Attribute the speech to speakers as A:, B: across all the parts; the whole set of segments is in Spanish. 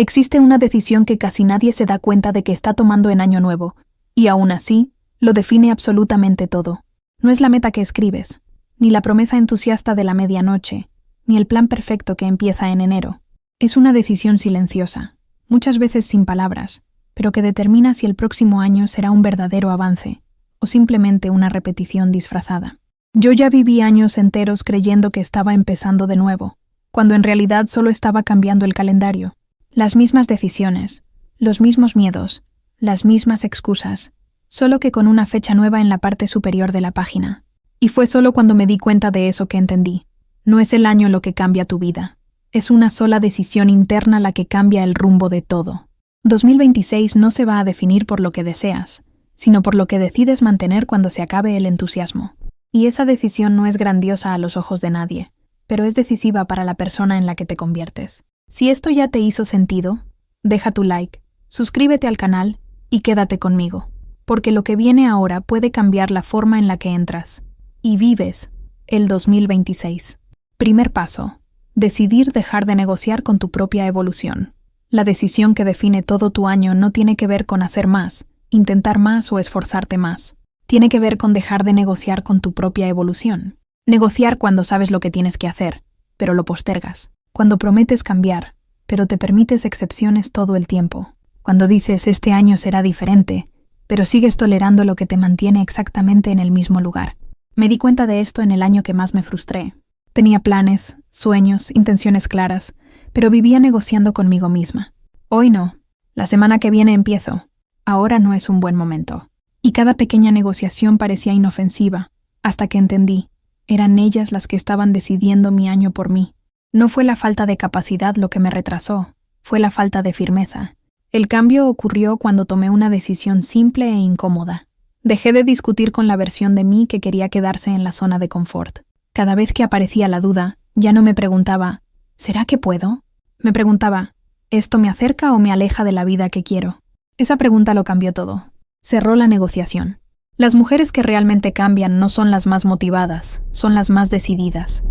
A: Existe una decisión que casi nadie se da cuenta de que está tomando en año nuevo, y aún así, lo define absolutamente todo. No es la meta que escribes, ni la promesa entusiasta de la medianoche, ni el plan perfecto que empieza en enero. Es una decisión silenciosa, muchas veces sin palabras, pero que determina si el próximo año será un verdadero avance, o simplemente una repetición disfrazada. Yo ya viví años enteros creyendo que estaba empezando de nuevo, cuando en realidad solo estaba cambiando el calendario. Las mismas decisiones, los mismos miedos, las mismas excusas, solo que con una fecha nueva en la parte superior de la página. Y fue solo cuando me di cuenta de eso que entendí. No es el año lo que cambia tu vida. Es una sola decisión interna la que cambia el rumbo de todo. 2026 no se va a definir por lo que deseas, sino por lo que decides mantener cuando se acabe el entusiasmo. Y esa decisión no es grandiosa a los ojos de nadie, pero es decisiva para la persona en la que te conviertes. Si esto ya te hizo sentido, deja tu like, suscríbete al canal y quédate conmigo, porque lo que viene ahora puede cambiar la forma en la que entras y vives el 2026. Primer paso: decidir dejar de negociar con tu propia evolución. La decisión que define todo tu año no tiene que ver con hacer más, intentar más o esforzarte más. Tiene que ver con dejar de negociar con tu propia evolución. Negociar cuando sabes lo que tienes que hacer, pero lo postergas. Cuando prometes cambiar, pero te permites excepciones todo el tiempo. Cuando dices este año será diferente, pero sigues tolerando lo que te mantiene exactamente en el mismo lugar. Me di cuenta de esto en el año que más me frustré. Tenía planes, sueños, intenciones claras, pero vivía negociando conmigo misma. Hoy no. La semana que viene empiezo. Ahora no es un buen momento. Y cada pequeña negociación parecía inofensiva, hasta que entendí. Eran ellas las que estaban decidiendo mi año por mí. No fue la falta de capacidad lo que me retrasó, fue la falta de firmeza. El cambio ocurrió cuando tomé una decisión simple e incómoda. Dejé de discutir con la versión de mí que quería quedarse en la zona de confort. Cada vez que aparecía la duda, ya no me preguntaba, ¿será que puedo? Me preguntaba, ¿esto me acerca o me aleja de la vida que quiero? Esa pregunta lo cambió todo. Cerró la negociación. Las mujeres que realmente cambian no son las más motivadas, son las más decididas.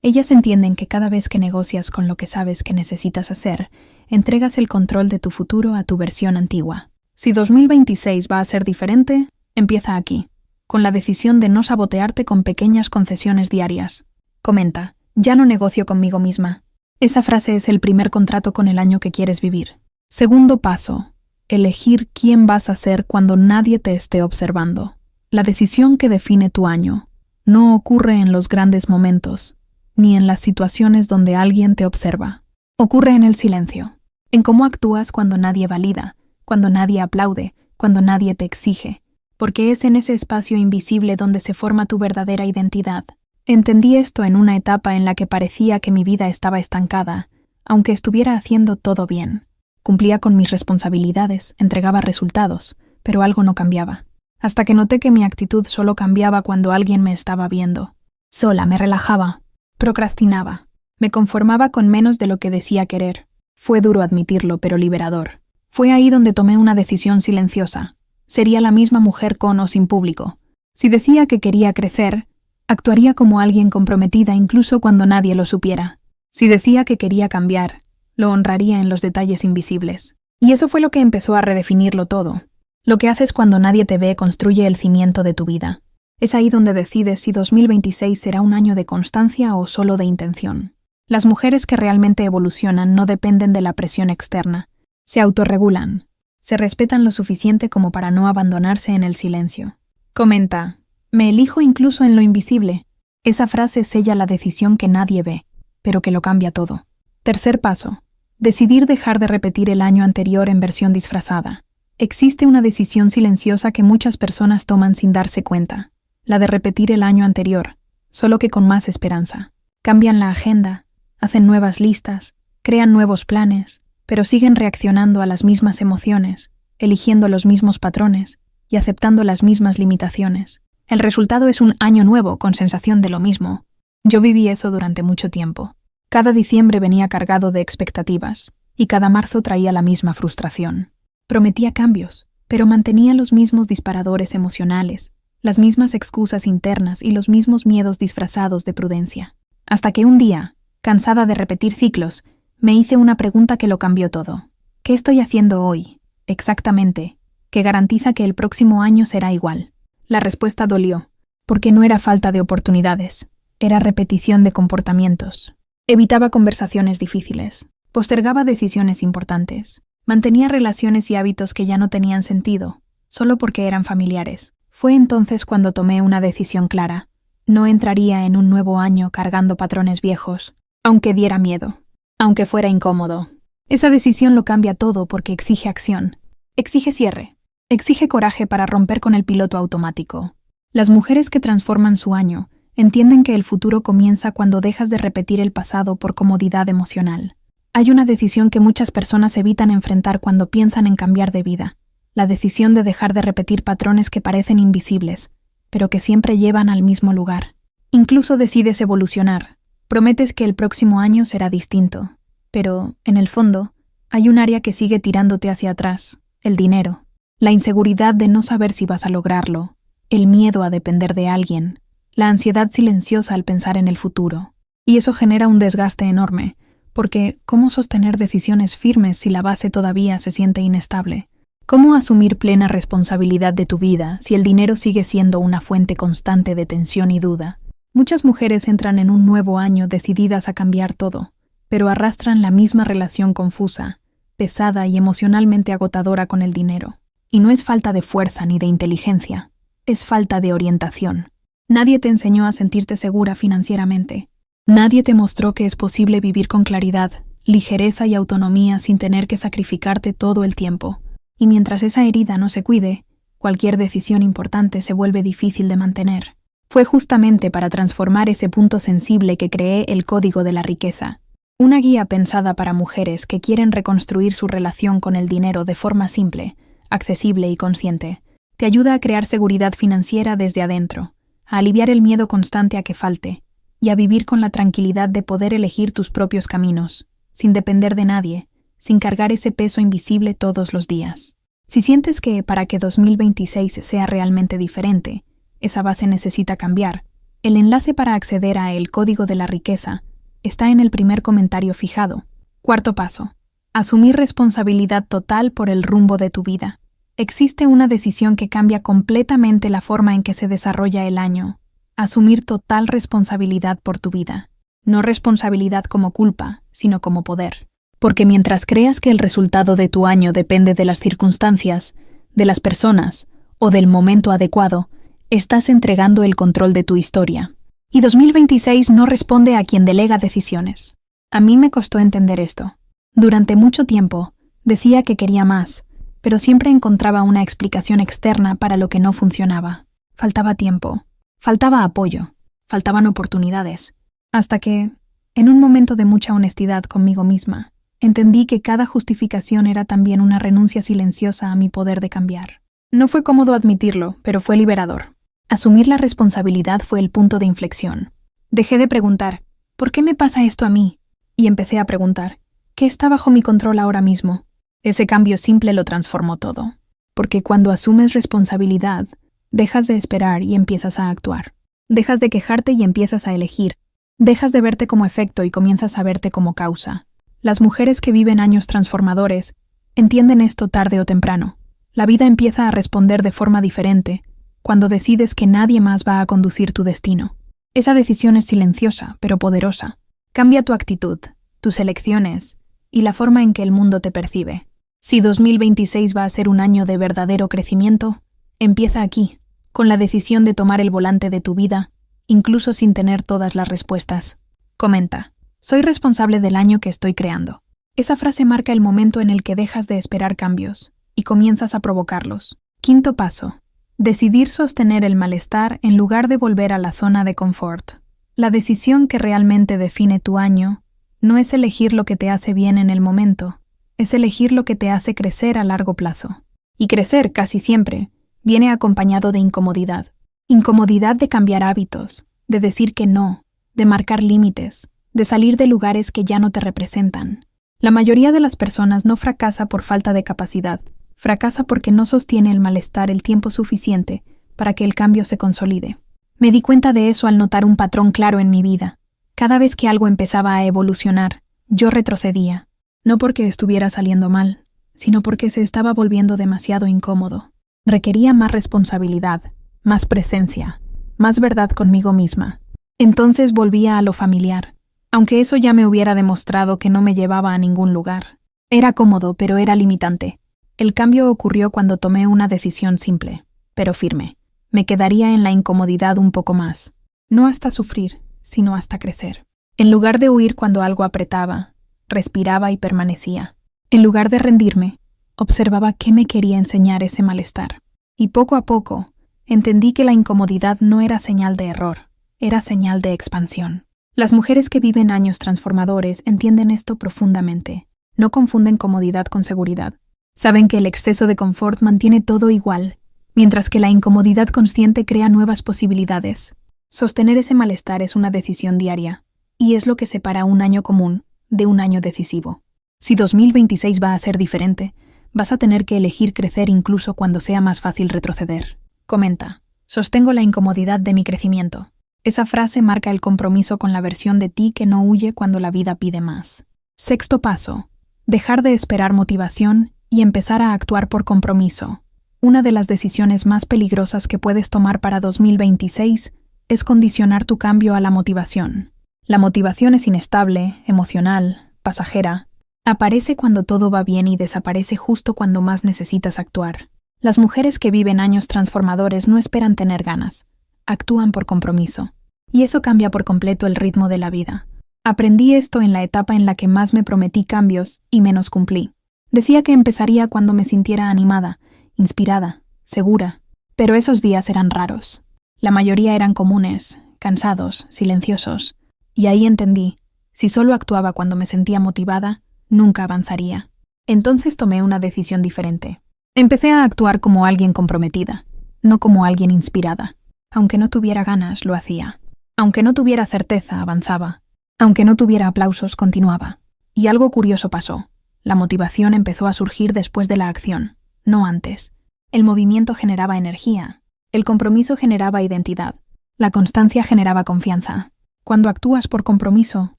A: Ellas entienden que cada vez que negocias con lo que sabes que necesitas hacer, entregas el control de tu futuro a tu versión antigua. Si 2026 va a ser diferente, empieza aquí, con la decisión de no sabotearte con pequeñas concesiones diarias. Comenta, ya no negocio conmigo misma. Esa frase es el primer contrato con el año que quieres vivir. Segundo paso, elegir quién vas a ser cuando nadie te esté observando. La decisión que define tu año no ocurre en los grandes momentos, ni en las situaciones donde alguien te observa. Ocurre en el silencio, en cómo actúas cuando nadie valida, cuando nadie aplaude, cuando nadie te exige, porque es en ese espacio invisible donde se forma tu verdadera identidad. Entendí esto en una etapa en la que parecía que mi vida estaba estancada, aunque estuviera haciendo todo bien. Cumplía con mis responsabilidades, entregaba resultados, pero algo no cambiaba. Hasta que noté que mi actitud solo cambiaba cuando alguien me estaba viendo. Sola me relajaba. Procrastinaba. Me conformaba con menos de lo que decía querer. Fue duro admitirlo, pero liberador. Fue ahí donde tomé una decisión silenciosa. Sería la misma mujer con o sin público. Si decía que quería crecer, actuaría como alguien comprometida incluso cuando nadie lo supiera. Si decía que quería cambiar, lo honraría en los detalles invisibles. Y eso fue lo que empezó a redefinirlo todo. Lo que haces cuando nadie te ve construye el cimiento de tu vida. Es ahí donde decides si 2026 será un año de constancia o solo de intención. Las mujeres que realmente evolucionan no dependen de la presión externa. Se autorregulan. Se respetan lo suficiente como para no abandonarse en el silencio. Comenta, me elijo incluso en lo invisible. Esa frase sella la decisión que nadie ve, pero que lo cambia todo. Tercer paso, decidir dejar de repetir el año anterior en versión disfrazada. Existe una decisión silenciosa que muchas personas toman sin darse cuenta. La de repetir el año anterior, solo que con más esperanza. Cambian la agenda, hacen nuevas listas, crean nuevos planes, pero siguen reaccionando a las mismas emociones, eligiendo los mismos patrones y aceptando las mismas limitaciones. El resultado es un año nuevo con sensación de lo mismo. Yo viví eso durante mucho tiempo. Cada diciembre venía cargado de expectativas, y cada marzo traía la misma frustración. Prometía cambios, pero mantenía los mismos disparadores emocionales, las mismas excusas internas y los mismos miedos disfrazados de prudencia. Hasta que un día, cansada de repetir ciclos, Me hice una pregunta que lo cambió todo. ¿Qué estoy haciendo hoy, exactamente, que garantiza que el próximo año será igual? La respuesta dolió, porque no era falta de oportunidades, era repetición de comportamientos. Evitaba conversaciones difíciles, postergaba decisiones importantes, mantenía relaciones y hábitos que ya no tenían sentido, solo porque eran familiares. Fue entonces cuando tomé una decisión clara. No entraría en un nuevo año cargando patrones viejos, aunque diera miedo, aunque fuera incómodo. Esa decisión lo cambia todo porque exige acción, exige cierre, exige coraje para romper con el piloto automático. Las mujeres que transforman su año entienden que el futuro comienza cuando dejas de repetir el pasado por comodidad emocional. Hay una decisión que muchas personas evitan enfrentar cuando piensan en cambiar de vida. La decisión de dejar de repetir patrones que parecen invisibles, pero que siempre llevan al mismo lugar. Incluso decides evolucionar. Prometes que el próximo año será distinto. Pero, en el fondo, hay un área que sigue tirándote hacia atrás: el dinero. La inseguridad de no saber si vas a lograrlo. El miedo a depender de alguien. La ansiedad silenciosa al pensar en el futuro. Y eso genera un desgaste enorme, porque ¿cómo sostener decisiones firmes si la base todavía se siente inestable? ¿Cómo asumir plena responsabilidad de tu vida si el dinero sigue siendo una fuente constante de tensión y duda? Muchas mujeres entran en un nuevo año decididas a cambiar todo, pero arrastran la misma relación confusa, pesada y emocionalmente agotadora con el dinero. Y no es falta de fuerza ni de inteligencia, es falta de orientación. Nadie te enseñó a sentirte segura financieramente. Nadie te mostró que es posible vivir con claridad, ligereza y autonomía sin tener que sacrificarte todo el tiempo. Y mientras esa herida no se cuide, cualquier decisión importante se vuelve difícil de mantener. Fue justamente para transformar ese punto sensible que creé el Código de la Riqueza, una guía pensada para mujeres que quieren reconstruir su relación con el dinero de forma simple, accesible y consciente. Te ayuda a crear seguridad financiera desde adentro, a aliviar el miedo constante a que falte, y a vivir con la tranquilidad de poder elegir tus propios caminos, sin depender de nadie, sin cargar ese peso invisible todos los días. Si sientes que, para que 2026 sea realmente diferente, esa base necesita cambiar, el enlace para acceder a El Código de la Riqueza está en el primer comentario fijado. Cuarto paso: asumir responsabilidad total por el rumbo de tu vida. Existe una decisión que cambia completamente la forma en que se desarrolla el año. Asumir total responsabilidad por tu vida. No responsabilidad como culpa, sino como poder. Porque mientras creas que el resultado de tu año depende de las circunstancias, de las personas o del momento adecuado, estás entregando el control de tu historia. Y 2026 no responde a quien delega decisiones. A mí me costó entender esto. Durante mucho tiempo, decía que quería más, pero siempre encontraba una explicación externa para lo que no funcionaba. Faltaba tiempo, faltaba apoyo, faltaban oportunidades. Hasta que, en un momento de mucha honestidad conmigo misma, entendí que cada justificación era también una renuncia silenciosa a mi poder de cambiar. No fue cómodo admitirlo, pero fue liberador. Asumir la responsabilidad fue el punto de inflexión. Dejé de preguntar, ¿por qué me pasa esto a mí? Y empecé a preguntar, ¿qué está bajo mi control ahora mismo? Ese cambio simple lo transformó todo. Porque cuando asumes responsabilidad, dejas de esperar y empiezas a actuar. Dejas de quejarte y empiezas a elegir. Dejas de verte como efecto y comienzas a verte como causa. Las mujeres que viven años transformadores entienden esto tarde o temprano. La vida empieza a responder de forma diferente cuando decides que nadie más va a conducir tu destino. Esa decisión es silenciosa, pero poderosa. Cambia tu actitud, tus elecciones y la forma en que el mundo te percibe. Si 2026 va a ser un año de verdadero crecimiento, empieza aquí, con la decisión de tomar el volante de tu vida, incluso sin tener todas las respuestas. Comenta: soy responsable del año que estoy creando. Esa frase marca el momento en el que dejas de esperar cambios y comienzas a provocarlos. Quinto paso: decidir sostener el malestar en lugar de volver a la zona de confort. La decisión que realmente define tu año no es elegir lo que te hace bien en el momento, es elegir lo que te hace crecer a largo plazo. Y crecer, casi siempre, viene acompañado de incomodidad. Incomodidad de cambiar hábitos, de decir que no, de marcar límites, de salir de lugares que ya no te representan. La mayoría de las personas no fracasa por falta de capacidad, fracasa porque no sostiene el malestar el tiempo suficiente para que el cambio se consolide. Me di cuenta de eso al notar un patrón claro en mi vida. Cada vez que algo empezaba a evolucionar, Yo retrocedía, no porque estuviera saliendo mal, sino porque se estaba volviendo demasiado incómodo. Requería más responsabilidad, más presencia, más verdad conmigo misma. Entonces volvía a lo familiar, aunque eso ya me hubiera demostrado que no me llevaba a ningún lugar. Era cómodo, pero era limitante. El cambio ocurrió cuando tomé una decisión simple, pero firme. Me quedaría en la incomodidad un poco más. No hasta sufrir, sino hasta crecer. En lugar de huir cuando algo apretaba, respiraba y permanecía. En lugar de rendirme, observaba qué me quería enseñar ese malestar. Y poco a poco, entendí que la incomodidad no era señal de error, era señal de expansión. Las mujeres que viven años transformadores entienden esto profundamente. No confunden comodidad con seguridad. Saben que el exceso de confort mantiene todo igual, mientras que la incomodidad consciente crea nuevas posibilidades. Sostener ese malestar es una decisión diaria, y es lo que separa un año común de un año decisivo. Si 2026 va a ser diferente, vas a tener que elegir crecer incluso cuando sea más fácil retroceder. Comenta: sostengo la incomodidad de mi crecimiento. Esa frase marca el compromiso con la versión de ti que no huye cuando la vida pide más. Sexto paso: dejar de esperar motivación y empezar a actuar por compromiso. Una de las decisiones más peligrosas que puedes tomar para 2026 es condicionar tu cambio a la motivación. La motivación es inestable, emocional, pasajera. Aparece cuando todo va bien y desaparece justo cuando más necesitas actuar. Las mujeres que viven años transformadores no esperan tener ganas, actúan por compromiso. Y eso cambia por completo el ritmo de la vida. Aprendí esto en la etapa en la que más me prometí cambios y menos cumplí. Decía que empezaría cuando me sintiera animada, inspirada, segura, pero esos días eran raros. La mayoría eran comunes, cansados, silenciosos, y ahí entendí, si solo actuaba cuando me sentía motivada, nunca avanzaría. Entonces tomé una decisión diferente. Empecé a actuar como alguien comprometida, no como alguien inspirada. Aunque no tuviera ganas, lo hacía. Aunque no tuviera certeza, avanzaba. Aunque no tuviera aplausos, continuaba. Y algo curioso pasó. La motivación empezó a surgir después de la acción, no antes. El movimiento generaba energía. El compromiso generaba identidad. La constancia generaba confianza. Cuando actúas por compromiso,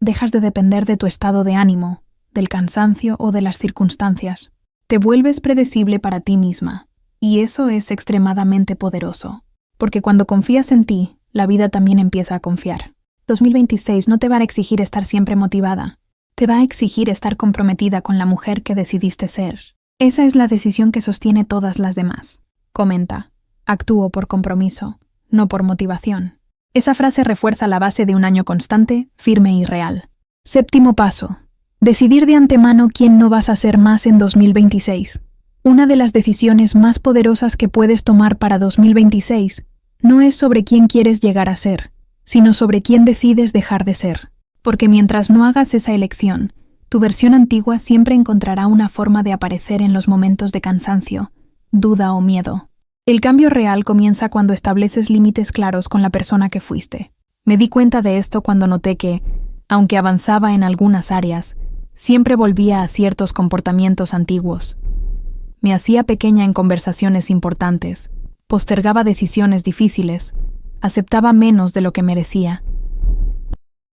A: dejas de depender de tu estado de ánimo, del cansancio o de las circunstancias. Te vuelves predecible para ti misma. Y eso es extremadamente poderoso. Porque cuando confías en ti, la vida también empieza a confiar. 2026 no te va a exigir estar siempre motivada. Te va a exigir estar comprometida con la mujer que decidiste ser. Esa es la decisión que sostiene todas las demás. Comenta: actúo por compromiso, no por motivación. Esa frase refuerza la base de un año constante, firme y real. Séptimo paso: decidir de antemano quién no vas a ser más en 2026. Una de las decisiones más poderosas que puedes tomar para 2026 no es sobre quién quieres llegar a ser, sino sobre quién decides dejar de ser. Porque mientras no hagas esa elección, tu versión antigua siempre encontrará una forma de aparecer en los momentos de cansancio, duda o miedo. El cambio real comienza cuando estableces límites claros con la persona que fuiste. Me di cuenta de esto cuando noté que, aunque avanzaba en algunas áreas, siempre volvía a ciertos comportamientos antiguos. Me hacía pequeña en conversaciones importantes, postergaba decisiones difíciles, aceptaba menos de lo que merecía.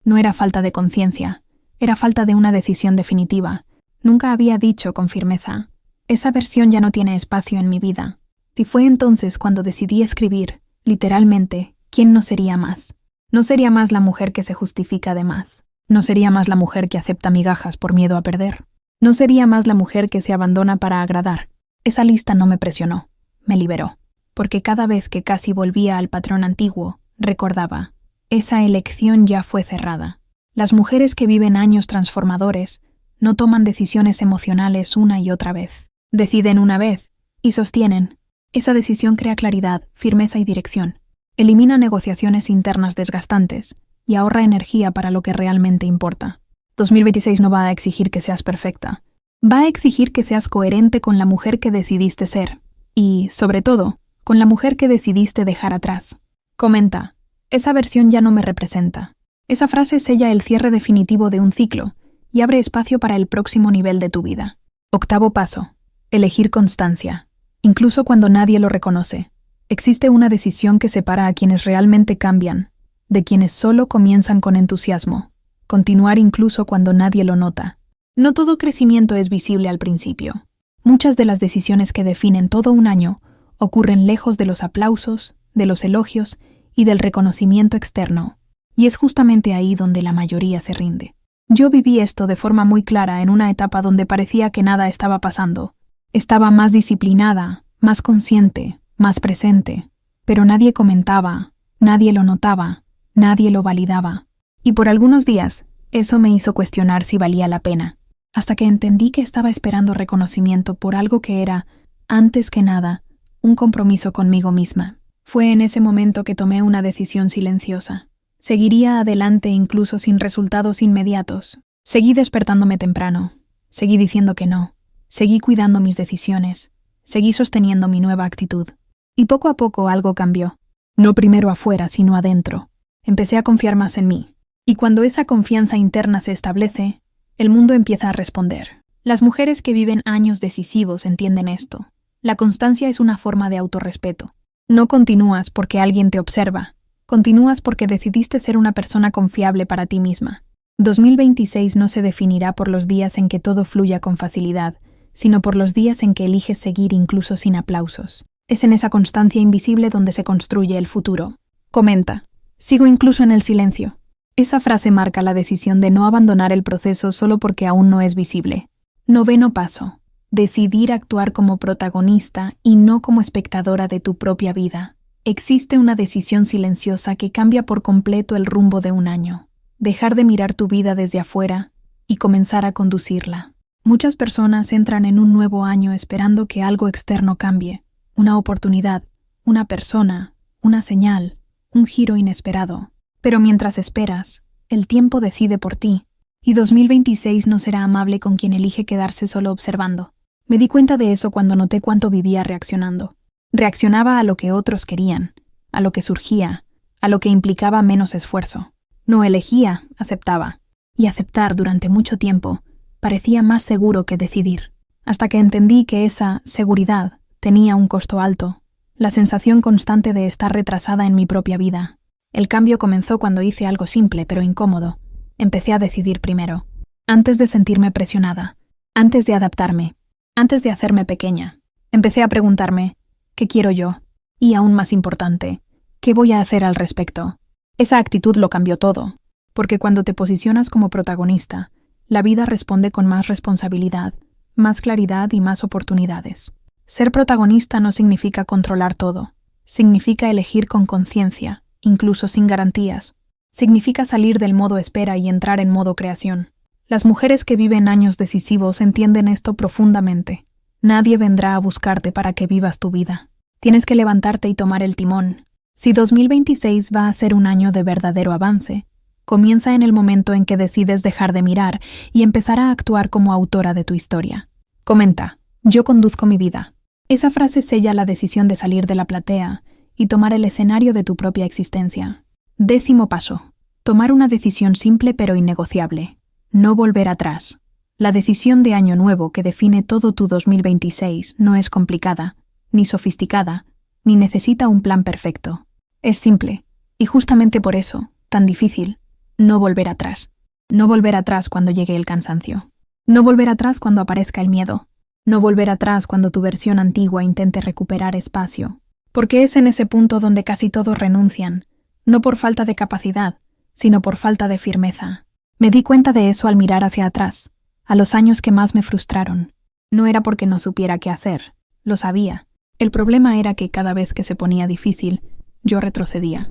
A: No era falta de conciencia, era falta de una decisión definitiva. Nunca había dicho con firmeza: esa versión ya no tiene espacio en mi vida. Si fue entonces cuando decidí escribir, literalmente, ¿quién no sería más? No sería más la mujer que se justifica de más. No sería más la mujer que acepta migajas por miedo a perder. No sería más la mujer que se abandona para agradar. Esa lista no me presionó, me liberó. Porque cada vez que casi volvía al patrón antiguo, recordaba: esa elección ya fue cerrada. Las mujeres que viven años transformadores no toman decisiones emocionales una y otra vez. Deciden una vez y sostienen. Esa decisión crea claridad, firmeza y dirección. Elimina negociaciones internas desgastantes y ahorra energía para lo que realmente importa. 2026 no va a exigir que seas perfecta. Va a exigir que seas coherente con la mujer que decidiste ser. Y, sobre todo, con la mujer que decidiste dejar atrás. Comenta: esa versión ya no me representa. Esa frase sella el cierre definitivo de un ciclo y abre espacio para el próximo nivel de tu vida. Octavo paso: elegir constancia. Incluso cuando nadie lo reconoce, existe una decisión que separa a quienes realmente cambian de quienes solo comienzan con entusiasmo. continuar incluso cuando nadie lo nota. No todo crecimiento es visible al principio. Muchas de las decisiones que definen todo un año ocurren lejos de los aplausos, de los elogios y del reconocimiento externo, y es justamente ahí donde la mayoría se rinde. Yo viví esto de forma muy clara en una etapa donde parecía que nada estaba pasando. Estaba más disciplinada, más consciente, más presente, pero nadie comentaba, nadie lo notaba, nadie lo validaba. Y por algunos días, eso me hizo cuestionar si valía la pena, hasta que entendí que estaba esperando reconocimiento por algo que era, antes que nada, un compromiso conmigo misma. Fue en ese momento que tomé una decisión silenciosa. Seguiría adelante incluso sin resultados inmediatos. Seguí despertándome temprano. Seguí diciendo que no. Seguí cuidando mis decisiones. Seguí sosteniendo mi nueva actitud. Y poco a poco algo cambió. No primero afuera, sino adentro. Empecé a confiar más en mí. Y cuando esa confianza interna se establece, el mundo empieza a responder. Las mujeres que viven años decisivos entienden esto. La constancia es una forma de autorrespeto. No continúas porque alguien te observa. Continúas porque decidiste ser una persona confiable para ti misma. 2026 no se definirá por los días en que todo fluya con facilidad, sino por los días en que eliges seguir incluso sin aplausos. Es en esa constancia invisible donde se construye el futuro. Comenta. Sigo incluso en el silencio. Esa frase marca la decisión de no abandonar el proceso solo porque aún no es visible. Noveno paso. Decidir actuar como protagonista y no como espectadora de tu propia vida. Existe una decisión silenciosa que cambia por completo el rumbo de un año. Dejar de mirar tu vida desde afuera y comenzar a conducirla. Muchas personas entran en un nuevo año esperando que algo externo cambie. Una oportunidad, una persona, una señal, un giro inesperado. Pero mientras esperas, el tiempo decide por ti, y 2026 no será amable con quien elige quedarse solo observando. Me di cuenta de eso cuando noté cuánto vivía reaccionando. Reaccionaba a lo que otros querían, a lo que surgía, a lo que implicaba menos esfuerzo. No elegía, aceptaba. Y aceptar durante mucho tiempo parecía más seguro que decidir. Hasta que entendí que esa seguridad tenía un costo alto, la sensación constante de estar retrasada en mi propia vida. El cambio comenzó cuando hice algo simple pero incómodo. Empecé a decidir primero, antes de sentirme presionada, antes de adaptarme, antes de hacerme pequeña. Empecé a preguntarme, ¿qué quiero yo? Y aún más importante, ¿qué voy a hacer al respecto? Esa actitud lo cambió todo, porque cuando te posicionas como protagonista, la vida responde con más responsabilidad, más claridad y más oportunidades. Ser protagonista no significa controlar todo, significa elegir con conciencia, incluso sin garantías. Significa salir del modo espera y entrar en modo creación. Las mujeres que viven años decisivos entienden esto profundamente. Nadie vendrá a buscarte para que vivas tu vida. Tienes que levantarte y tomar el timón. Si 2026 va a ser un año de verdadero avance, comienza en el momento en que decides dejar de mirar y empezar a actuar como autora de tu historia. Comenta, yo conduzco mi vida. Esa frase sella la decisión de salir de la platea y tomar el escenario de tu propia existencia. 10º paso. Tomar una decisión simple pero innegociable. No volver atrás. La decisión de año nuevo que define todo tu 2026 no es complicada, ni sofisticada, ni necesita un plan perfecto. Es simple, y justamente por eso, tan difícil, no volver atrás. No volver atrás cuando llegue el cansancio. No volver atrás cuando aparezca el miedo. No volver atrás cuando tu versión antigua intente recuperar espacio. Porque es en ese punto donde casi todos renuncian, no por falta de capacidad, sino por falta de firmeza. Me di cuenta de eso al mirar hacia atrás, a los años que más me frustraron. No era porque no supiera qué hacer, lo sabía. El problema era que cada vez que se ponía difícil, yo retrocedía.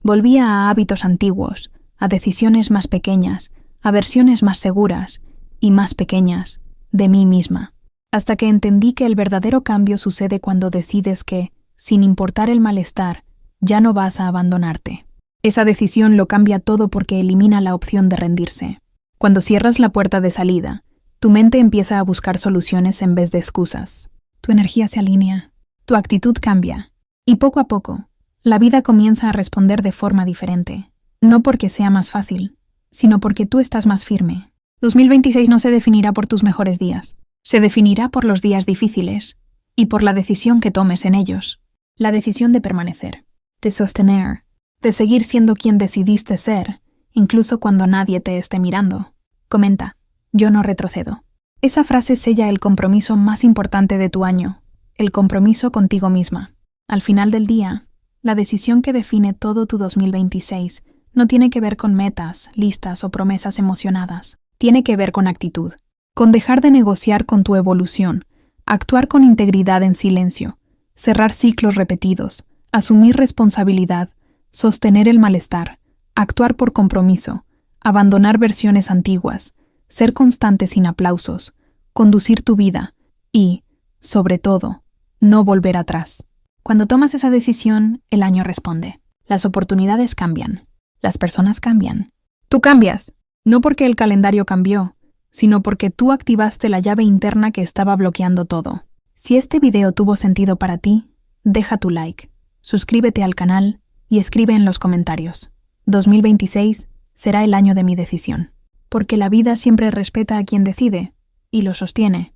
A: Volvía a hábitos antiguos, a decisiones más pequeñas, a versiones más seguras y más pequeñas de mí misma, hasta que entendí que el verdadero cambio sucede cuando decides que, sin importar el malestar, ya no vas a abandonarte. Esa decisión lo cambia todo porque elimina la opción de rendirse. Cuando cierras la puerta de salida, tu mente empieza a buscar soluciones en vez de excusas. Tu energía se alinea, tu actitud cambia, y poco a poco, la vida comienza a responder de forma diferente. No porque sea más fácil, sino porque tú estás más firme. 2026 no se definirá por tus mejores días, se definirá por los días difíciles y por la decisión que tomes en ellos. La decisión de permanecer, de sostener, de seguir siendo quien decidiste ser incluso cuando nadie te esté mirando. Comenta: yo no retrocedo. Esa frase sella el compromiso más importante de tu año, el compromiso contigo misma. Al final del día, la decisión que define todo tu 2026 no tiene que ver con metas, listas o promesas emocionadas. Tiene que ver con actitud, con dejar de negociar con tu evolución, actuar con integridad en silencio, cerrar ciclos repetidos, asumir responsabilidad, sostener el malestar, actuar por compromiso, abandonar versiones antiguas, ser constante sin aplausos, conducir tu vida y, sobre todo, no volver atrás. Cuando tomas esa decisión, el año responde. Las oportunidades cambian, las personas cambian. Tú cambias, no porque el calendario cambió, sino porque tú activaste la llave interna que estaba bloqueando todo. Si este video tuvo sentido para ti, deja tu like, suscríbete al canal y escribe en los comentarios: 2026 será el año de mi decisión. Porque la vida siempre respeta a quien decide y lo sostiene.